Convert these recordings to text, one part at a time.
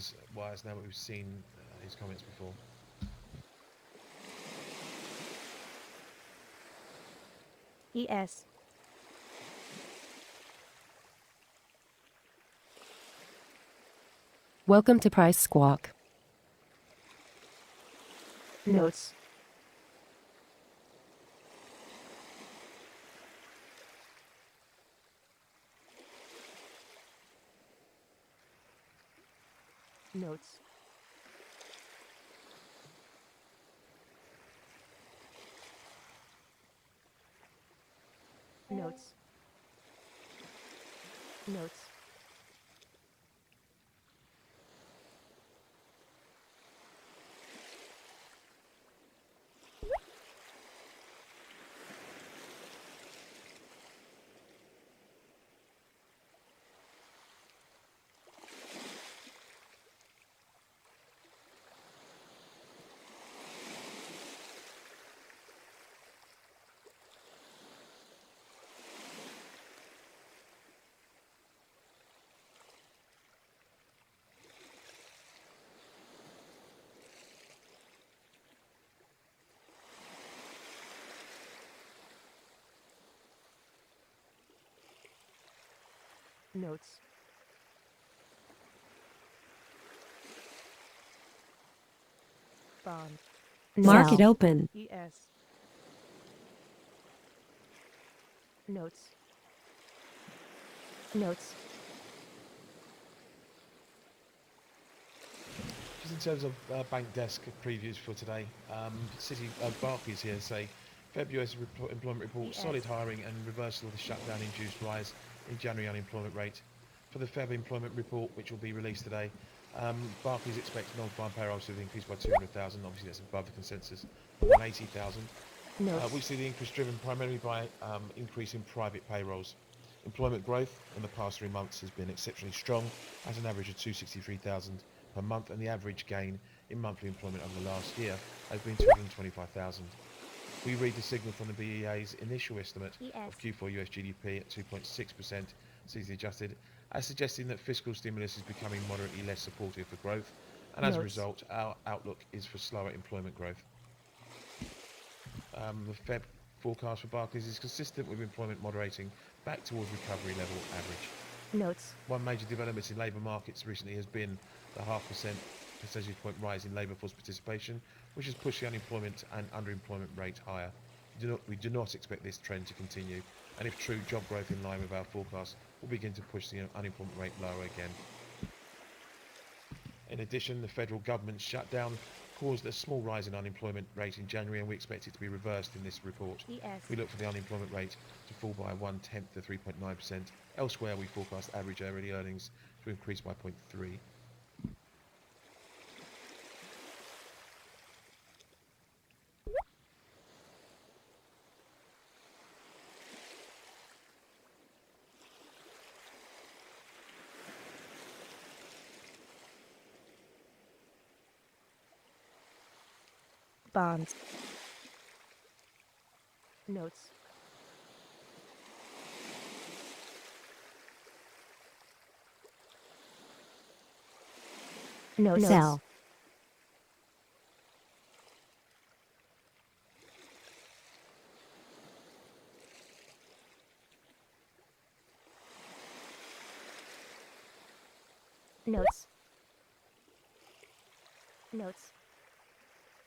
as wise now that we've seen his comments before. ES. Welcome to PriceSquawk. Notes. Notes. Notes. Notes. Notes. Bond. Market Sell. open. ES. Notes. Notes. Just in terms of bank desk previews for today, Barclays here say February's employment report, Yes. solid hiring and reversal of the shutdown-induced rise in January unemployment rate. For the Feb employment report, which will be released today, Barclays expects non-farm payrolls to increase by 200,000. Obviously, that's above the consensus of 180,000. Notes. We see the increase driven primarily by increase in private payrolls. Employment growth in the past 3 months has been exceptionally strong, at an average of 263,000 per month, and the average gain in monthly employment over the last year has been 225,000. We read the signal from the BEA's initial estimate of Q4 US GDP at 2.6%, seasonally adjusted, as suggesting that fiscal stimulus is becoming moderately less supportive for growth, and as a Notes. result, our outlook is for slower employment growth. The Feb forecast for Barclays is consistent with employment moderating back towards recovery level average. Notes. One major development in labour markets recently has been the 0.5% percentage point rise in labour force participation, which has pushed the unemployment and underemployment rate higher. We do not expect this trend to continue, and if true, job growth in line with our forecast will begin to push the unemployment rate lower again. In addition, the federal government shutdown caused a small rise in unemployment rate in January, and we expect it to be reversed in this report. ES. We look for the unemployment rate to fall by 1/10 to 3.9%. Elsewhere, we forecast average hourly earnings to increase by 0.3. Bonds. Notes. Notes. Sell. Notes. Notes.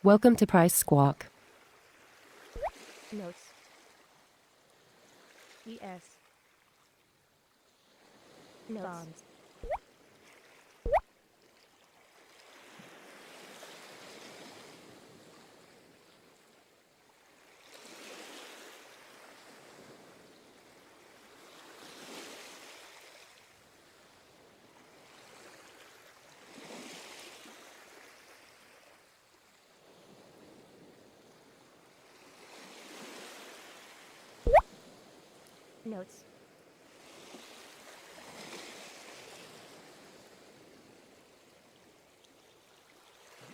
Welcome to PriceSquawk. Notes. ES. Notes. Bonds. Notes.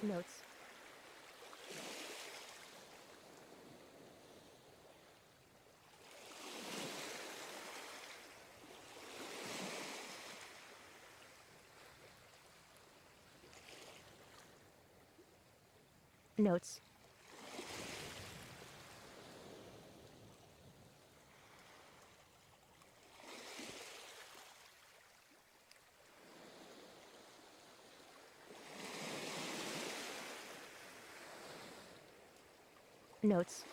Notes. Notes. Notes.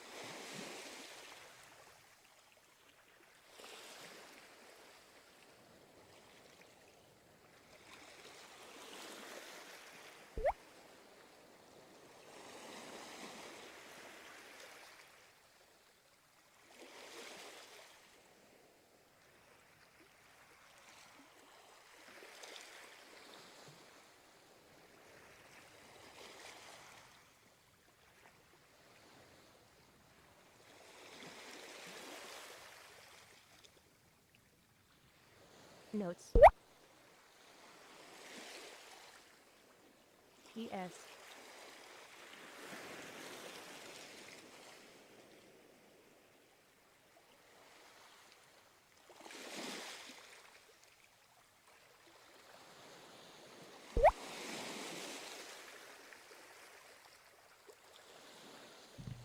Notes. TS.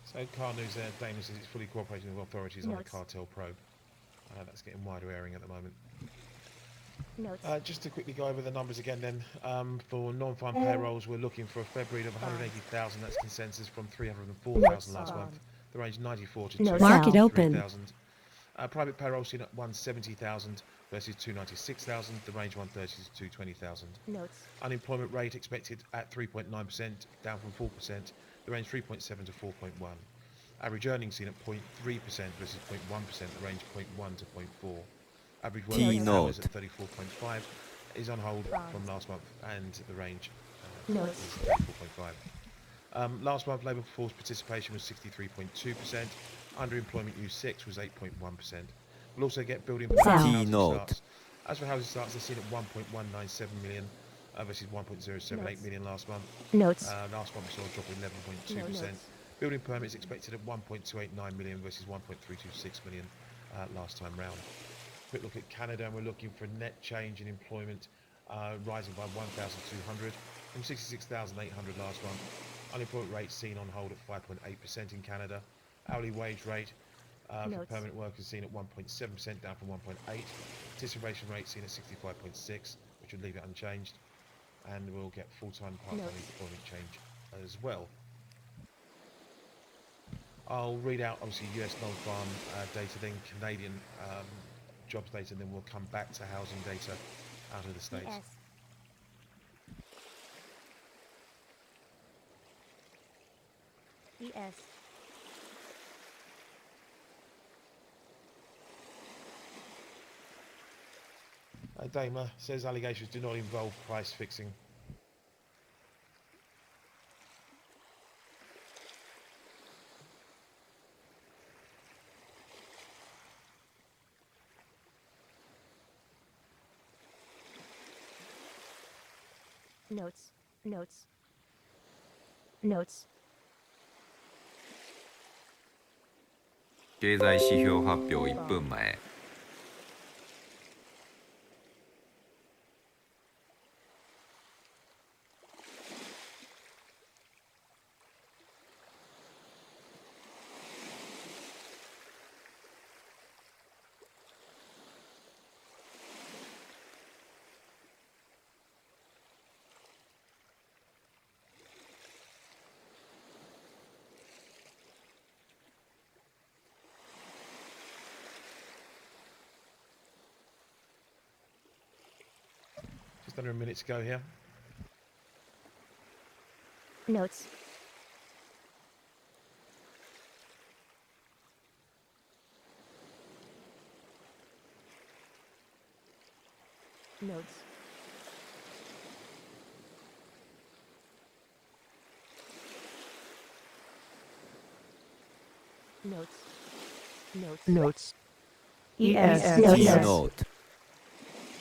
So car news there, Damon says it's fully cooperating with authorities on the Notes. cartel probe. That's getting wider airing at the moment. Notes. Just to quickly go over the numbers again then, for non-farm payrolls, we're looking for a February of 180,000, that's consensus from 304,000 last month. The range 94 to No 203,000. Private payrolls seen at 170,000 versus 296,000, the range 130 to 220,000. Notes. Unemployment rate expected at 3.9%, down from 4%, the range 3.7 to 4.1. Average earnings seen at 0.3% versus 0.1%, the range 0.1 to 0.4. Average working hours at 34.5 is on hold from last month, and the range is 34.5. Last month, labour force participation was 63.2%. Underemployment U6 was 8.1%. We'll also get building permits and housing starts. As for housing starts, they're seen at 1.197 million versus 1.078 million last month. Notes. Last month we saw a drop of 11.2%. Building permits expected at 1.289 million versus 1.326 million last time round. Quick look at Canada, and we're looking for net change in employment rising by 1,200 from 66,800 last month. Unemployment rate seen on hold at 5.8% in Canada. Hourly wage rate for permanent workers seen at 1.7%, down from 1.8. Participation rate seen at 65.6, which would leave it unchanged. And we'll get full-time, part-time employment change as well. I'll read out obviously US non-farm data, then Canadian jobs data, and then we'll come back to housing data out of the States. ES. Damer says allegations do not involve price fixing. Notes. Notes. Notes. 経済指標発表1分前。 Just under a minute to go here. Notes. Notes. Notes. Notes. Notes. ES. Notes. Note.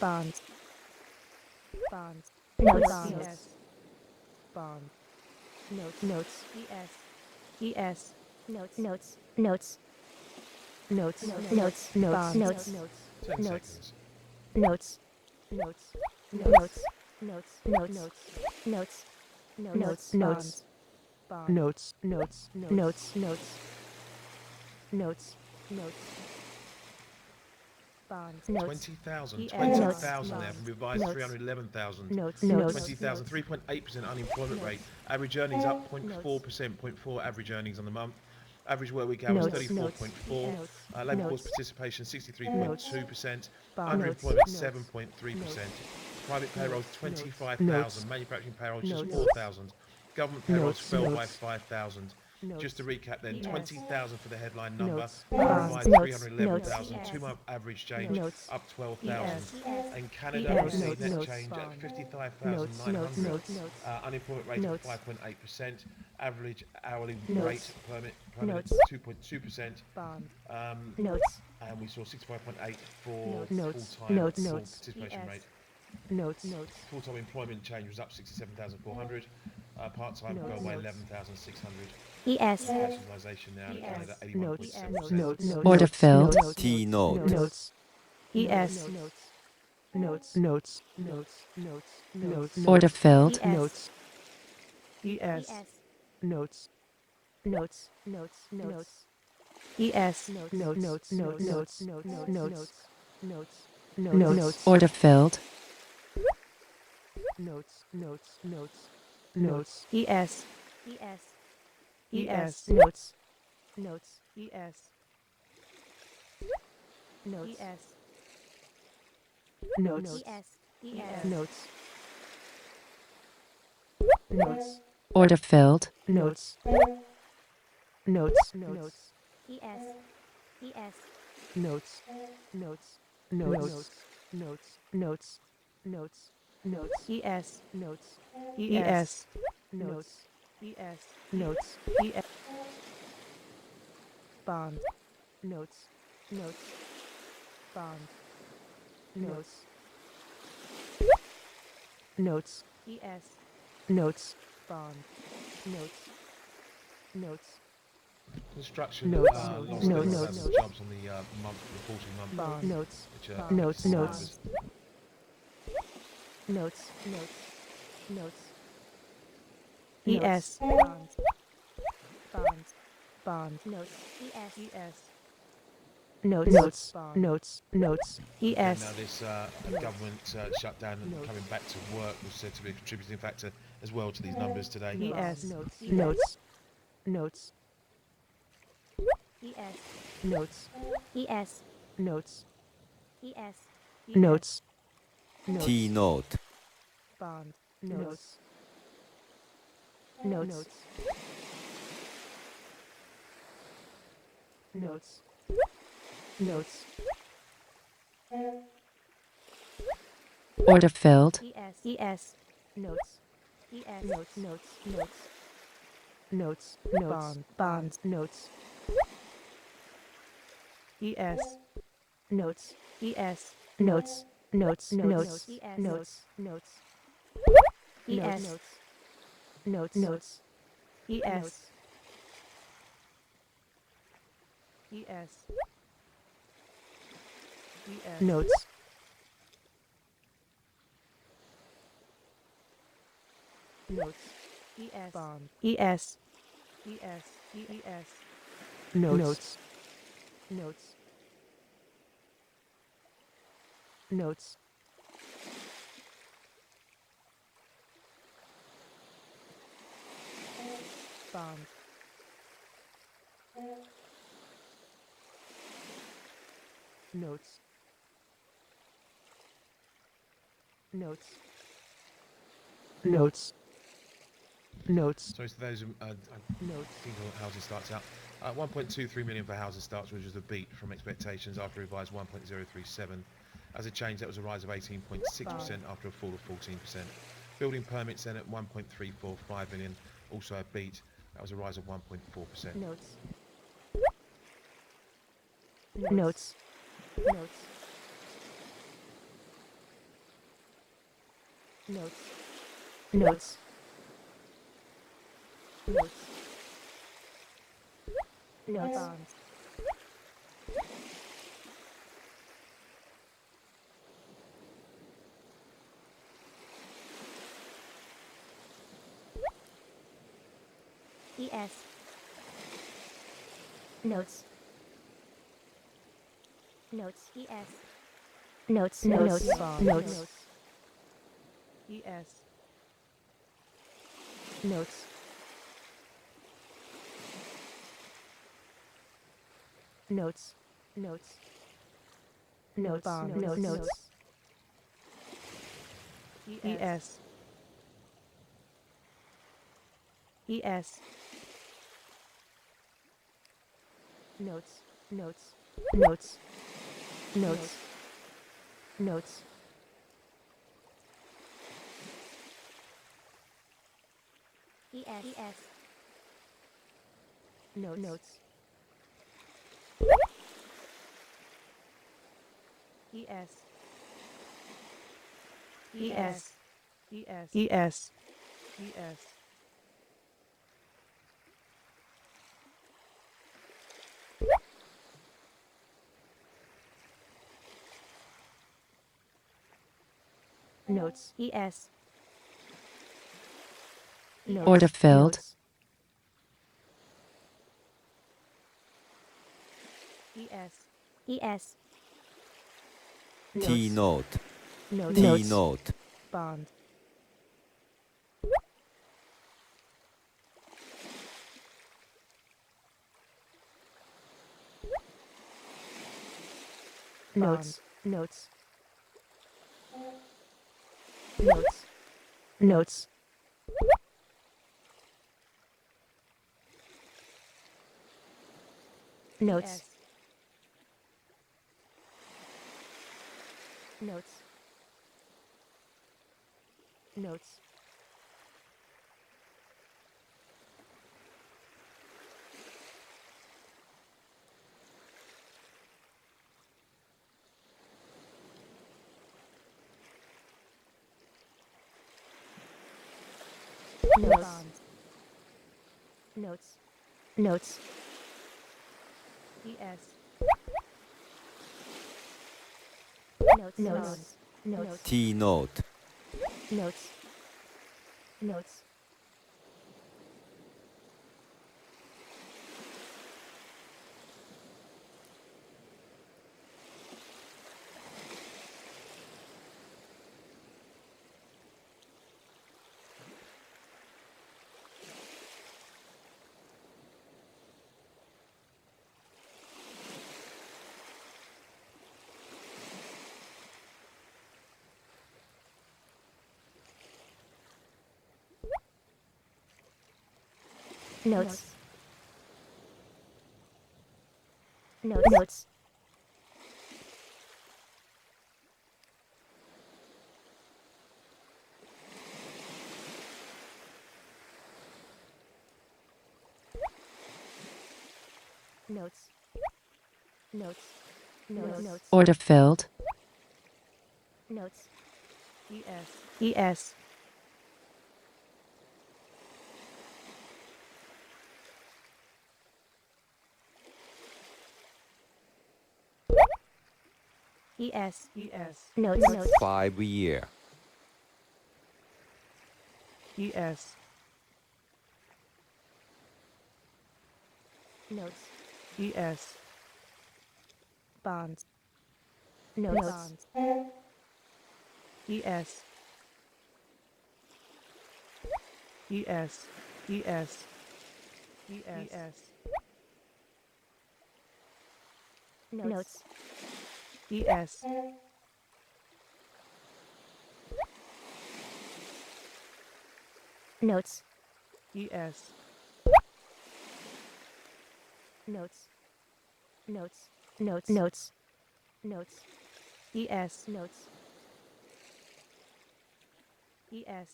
Bonds. Bonds. Notes. ES. Bond. Notes. Notes. ES. ES. Notes. Notes. Notes. Notes. Notes. Notes. Notes. 10 Notes. seconds. Notes. Notes. Notes. Notes. Notes. Notes. Notes. Notes. Bond. Notes. Notes. Notes. Notes. Notes. Notes. Bonds. Notes. 20,000. Notes. 20,000 there Notes. from revised Notes. 311,000. Notes. Notes. 20,000. 3.8% unemployment rate. Average earnings up 0.4%. 0.4 average earnings on the month. Average work week hours Notes. 34.4. Notes. Labour force Notes. participation 63.2%. Bonds. Underemployment Notes. 7.3%. Private payrolls Notes. 25,000. Notes. Manufacturing payrolls just Notes. 4,000. Government payrolls Notes. fell by Notes. 5,000. Notes. Just to recap then, Yes. 20,000 for the headline number, Notes. revised Notes. 311,000, Notes. 2-month average change Notes. up 12,000. Yes. And Canada Yes. we see Notes. net Notes. change at Notes. 55,900. Notes. Unemployment rate Notes. at 5.8%. Average hourly Notes. rate permanent Notes. 2.2%. Bond. Um, Notes. and we saw 65.8 for Notes. full-time Notes. full Notes. participation rate. Notes. Notes. Full-time employment change was up 67,400. Part-time Notes. fell by Notes. 11,600. Yes. Nationalisation now Yes. declined at Notes. 81.7%. Notes. Order filled. Notes. T note. Notes. Yes. Notes. Notes. Notes. Notes. Notes. Notes. Order filled. Notes. Yes. Notes. Notes. Notes. Notes. Yes. Notes. Notes. Notes. Notes. Notes. Notes. Notes. Notes. Order filled. Notes. Notes. Notes. Notes. Yes. Yes. Yes. Notes. Notes. Yes. Notes. Yes. Notes. Yes. Notes. Notes. Order filled. Notes. Notes. Notes. Yes. Yes. Notes. Notes. Notes. Notes. Notes. Notes. Notes. Yes. Notes. Yes. Notes. Yes. Notes. Yes. Bond. Notes. Notes. Bond. Notes. Notes. Yes. Notes. Bond. Notes. Notes. Construction Notes. lost Notes. 11,000 Notes. jobs on the reporting month, Bond. Notes. which are Notes. excellent Notes. numbers. Notes. Notes. Notes. ES. Bonds. Bonds. Bonds. Notes. ES. ES. Notes. Notes. Notes. Notes. And now ES. this government shutdown and Notes. coming back to work was said to be a contributing factor as well to these numbers today. ES. Notes. Notes. Notes. ES. Notes. ES. Notes. ES. Notes. T note. Bond. Notes. Notes. Notes. Notes. Order filled. ES. ES. Notes. ES. Notes. Notes. Notes. Notes. Bond. Bonds. Notes. ES. Notes. ES. Notes. Notes. Notes. Notes. Notes. ES. Notes. Notes. ES. ES. Notes. Notes. ES. Bond. ES. ES. ES. Notes. Notes. Notes. Bond. Notes. Notes. Notes. Notes. So it's those Notes. think of what housing starts out. 1.23 million for housing starts, which was a beat from expectations after revised 1.037. As a change, that was a rise of 18.6% after a fall of 14%. Building permits then at 1.345 million, also a beat. That was a rise of 1.4%. Notes. Notes. Notes. Notes. Notes. Notes. Notes. Bonds. ES. Notes. Notes. ES. Notes. Notes. Notes. ES. Notes. Notes. Notes. Notes. Notes. Notes. ES. ES. Notes. Notes. Notes. Notes. Notes. ES. ES. Notes. Notes. ES. ES. ES. ES. ES. Notes. ES. Notes. Order filled. Notes. ES. ES. T note. Notes. T Notes. note. Bond. Notes. Notes. Notes. Notes. Notes. Notes. Notes. Notes. Notes. Notes. ES. Notes. Notes. Notes. T note. Notes. Notes. Notes. Notes. Notes. Notes. Notes. Notes. Notes. Order filled. Notes. ES. ES. ES. ES. Notes. Notes. 5 year. ES. Notes. ES. Bonds. Notes. ES. ES. ES. ES. Notes. ES. Notes. ES. Notes. Notes. Notes. Notes. Notes. ES. Notes. ES.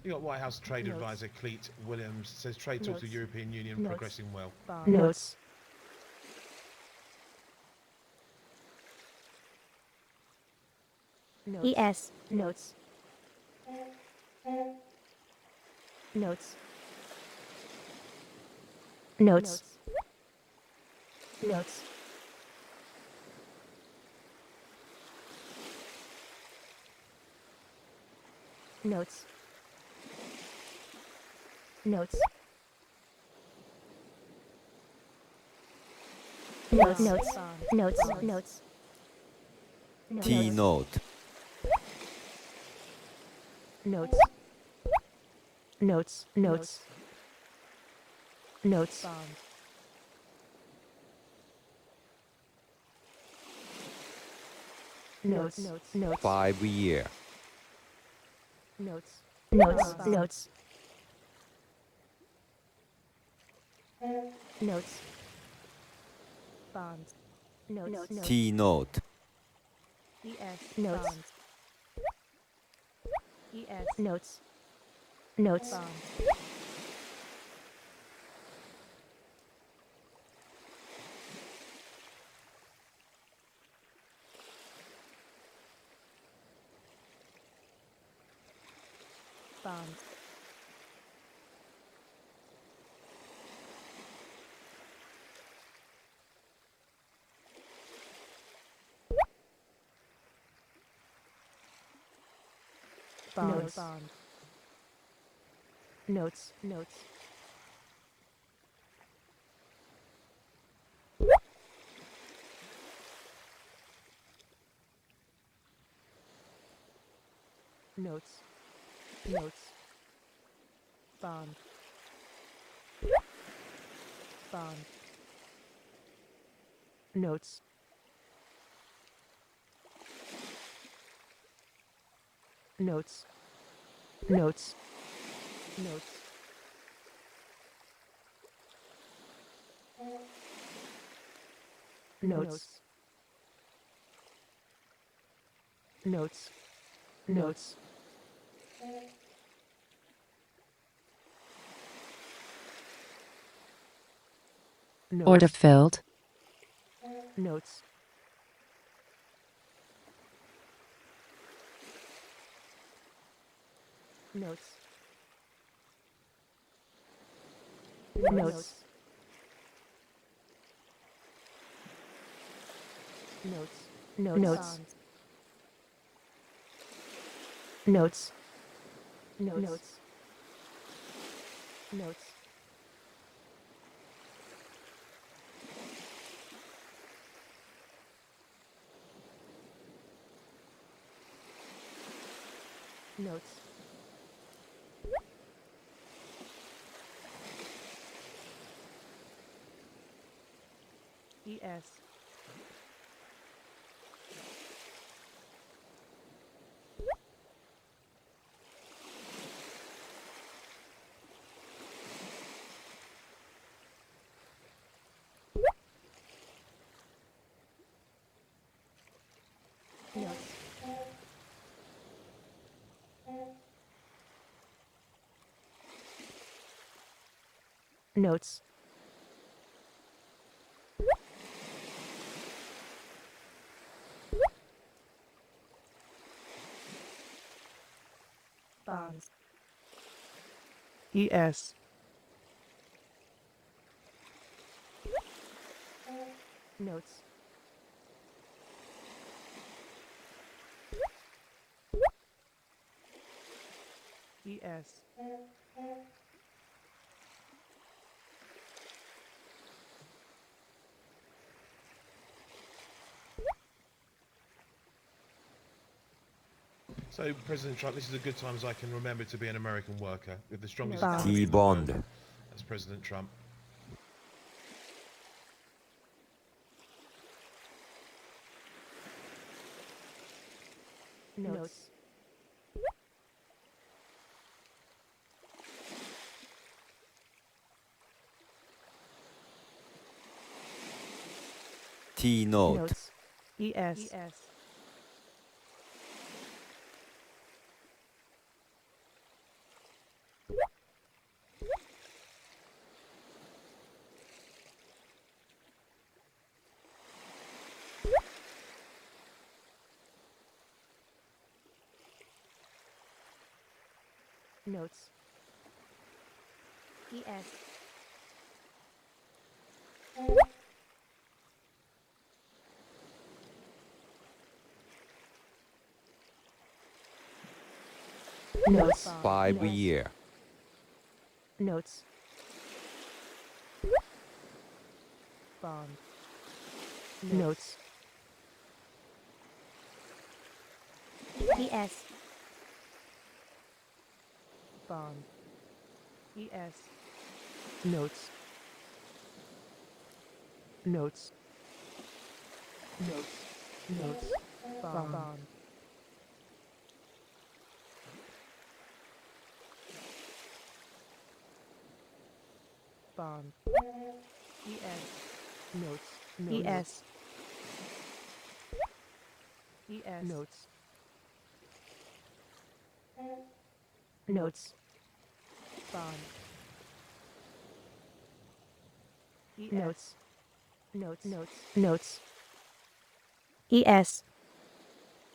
You got White House Trade Notes. Advisor Cleet Williams says trade talks with Notes. the European Union Notes. progressing well. Bond. Notes. Notes. ES. Notes. Notes. Notes. Notes. Notes. Notes. Notes. Notes. Notes. Notes. T note. Notes. Notes. Notes. Notes. Notes. Notes. 5 year. Notes. Notes. Notes. Notes. Bonds. Notes. Notes. T note. ES. Notes. ES. Notes. Notes. Bonds. Bonds. Notes. Notes. Notes. Notes. Bond. Bond. Notes. Notes. Notes. Notes. Notes. Notes. Notes. Order filled. Notes. Notes. Notes. Notes. Notes. Notes. Notes. Notes. Notes. ES. Notes. Notes. Bonds. ES. Notes. ES. So, President Trump, this is a good time as I can remember to be an American worker with the strongest Bond. economy T in the world bond. as President Trump. Notes. T note. Notes. ES. ES. Notes. ES. Notes. 5 Notes. year. Notes. bond, Notes. ES. bond, ES, Notes. Notes. Notes. Notes. bond, bond, ES, Notes. ES, ES, Notes. Notes. bond, ES, Notes. Notes. Notes. Notes. ES.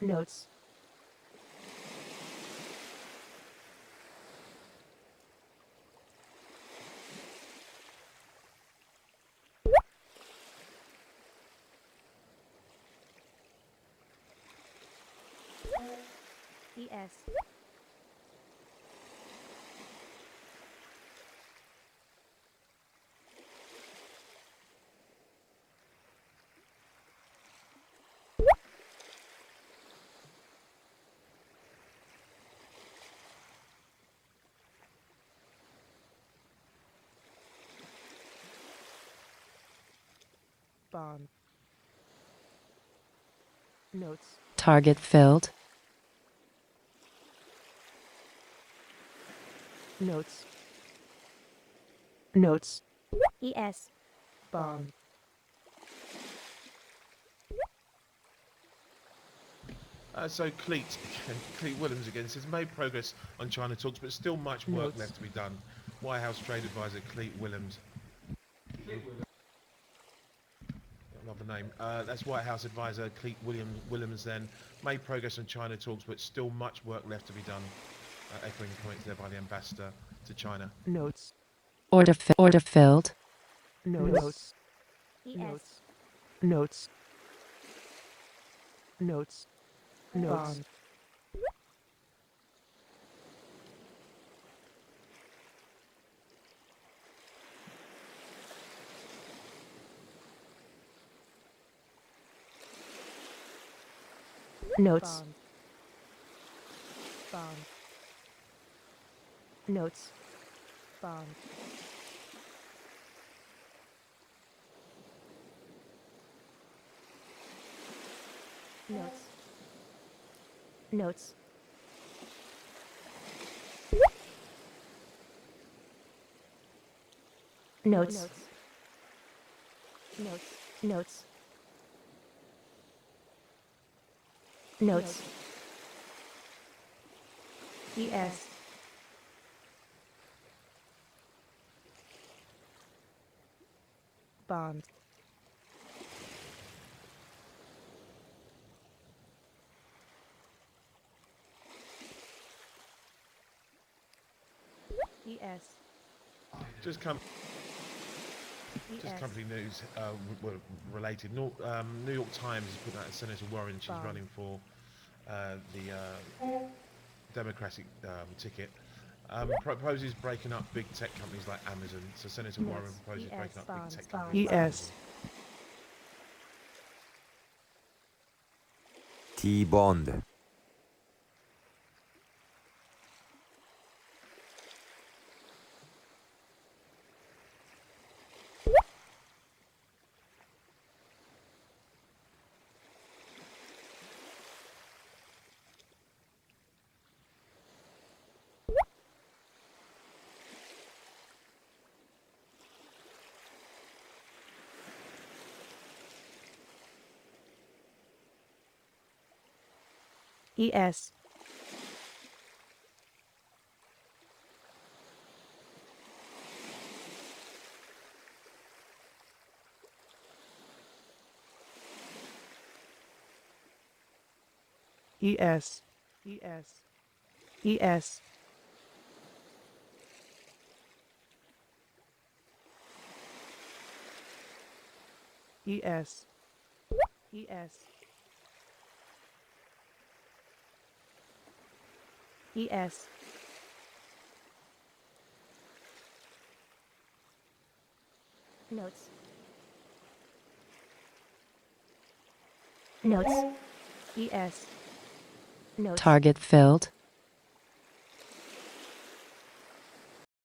Notes. ES. bond, Notes. Target filled. Notes. Notes. ES. bond, So Cleet Williams again says made progress on China talks, but still much work Notes. left to be done. White House Trade Advisor Cleet Williams. Another name. That's White House Advisor Cleet Williams then made progress on China talks, but still much work left to be done. Echoing comments there by the ambassador to China. Notes. Order filled. Notes. Notes. Notes. Notes. Notes. bond, Notes. bond, bond, Notes. bond, Notes. Notes. Notes. Notes. Notes. Notes. ES, bond, ES, Just ES, company news related. New York Times has put out Senator Warren. She's Fine. running for the Democratic ticket. Proposes breaking up big tech companies like Amazon. So Senator Warren Yes. proposes Yes. breaking up Fine. big tech Fine. companies like ES, T-bond, ES, ES, ES, ES, ES, ES, ES, Notes. Notes. ES. Notes. Target filled.